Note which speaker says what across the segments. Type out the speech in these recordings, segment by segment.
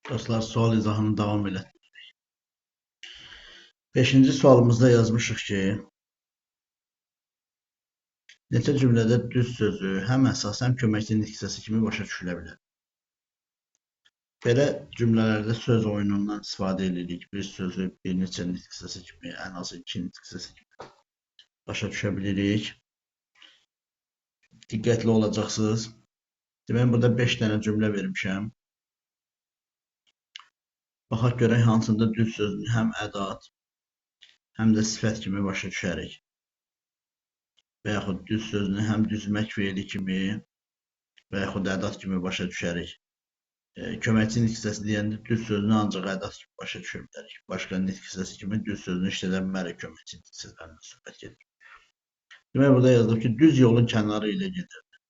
Speaker 1: Dostlar, sual izahını davam elətdik. 5-ci sualımızda yazmışıq ki, neçə cümlədə düz sözü həm əsas, həm köməkçi hissəsi kimi başa düşülə bilər. Belə cümlələrdə söz oyunundan istifadə edirik. Bir sözü bir neçə nitq hissəsi kimi, ən azı 2 nitq hissəsi kimi başa düşə bilirik. Diqqətli olacaqsınız. Demək, burada 5 dənə cümlə vermişəm. Baxaq görək hansında düz sözünü həm ədat, həm də sifət kimi başa düşərik. Və yaxud düz sözünü həm düzmək feili kimi və yaxud ədat kimi başa düşərik. Köməkçi nitq hissəsi deyəndə düz sözünü ancaq ədat kimi başa düşə bilərik. Başqa nitq hissəsi kimi düz sözünü işlədə bilmərik köməkçi nitq hissələrindən söhbət gedir. Demək, burada yazılıb ki, düz yolun kənarı ilə gedirdi.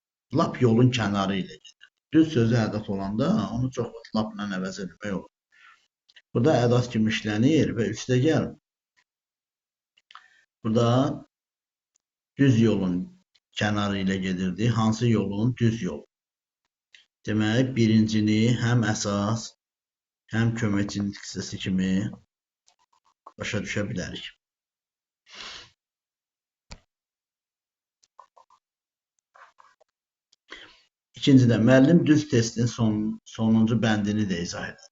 Speaker 1: Lap yolun kənarı ilə gedirdi. Düz sözü ədat olanda onu çox vaxt lapla əvəz etmək olur. Burada ədat kimi işlənir və üstəgəl burada düz yolun kənarı ilə gedirdi. Hansı yolun? Düz yol. Demək, birincini həm əsas, həm köməkçi nitq hissəsi kimi başa düşə bilərik. İkincidə, müəllim düz testin sonuncu bəndini də izah edir.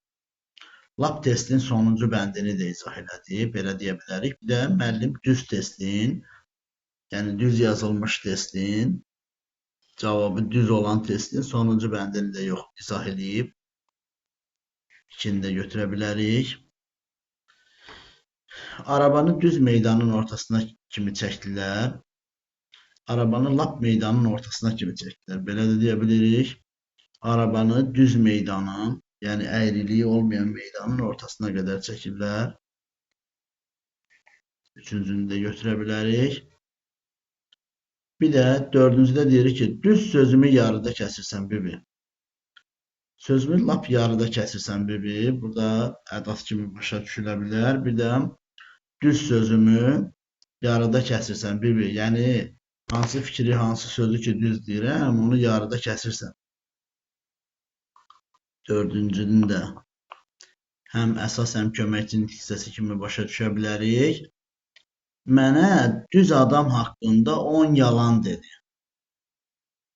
Speaker 1: Lap testin sonuncu bəndini də izah elədi. Belə deyə bilərik. Bir də müəllim düz testin, yəni düz yazılmış testin, cavabı düz olan testin sonuncu bəndini də izah edib. İkini də götürə bilərik. Arabanı düz meydanın ortasına kimi çəkdilər. Arabanı lap meydanın ortasına kimi çəkdilər. Belə də deyə bilirik. Arabanı düz meydanın, yəni əyriliyi olmayan meydanın ortasına qədər çəkirlər. Üçüncünü də götürə bilərik. Bir də dördüncüdə deyirik ki, düz sözümü yarıda kəsirsən bibi. Sözümü lap yarıda kəsirsən bibi. Burada ədat kimi başa düşülə bilər. Bir də düz sözümü yarıda kəsirsən bibi. Yəni hansı fikri, hansı sözü ki düz deyirəm, onu yarıda kəsirsən. Dördüncünün də həm əsas, həm köməkçi nitq hissəsi kimi başa düşə bilərik. Mənə düz adam haqqında 10 yalan dedi.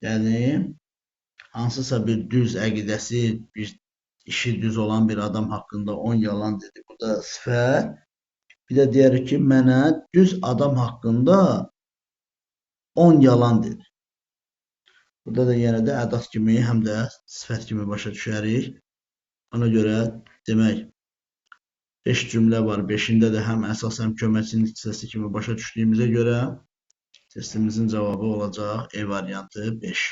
Speaker 1: Yəni, hansısa bir düz əqidəsi, bir işi düz olan bir adam haqqında 10 yalan dedi. Bu da sifət. Bir də deyərik ki, mənə düz adam haqqında 10 yalan dedi. Burada da yenə də ədat kimi, həm də sifət kimi başa düşərik. Ona görə demək, 5 cümlə var. 5-ində də həm əsas, həm köməkçi nitq hissəsi kimi başa düşdüyümüzə görə testimizin cavabı olacaq E variantı 5.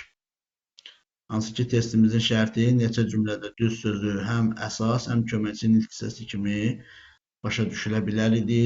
Speaker 1: Hansı ki, testimizin şərti neçə cümlədə düz sözü həm əsas, həm köməkçi nitq hissəsi kimi başa düşülə bilər idi.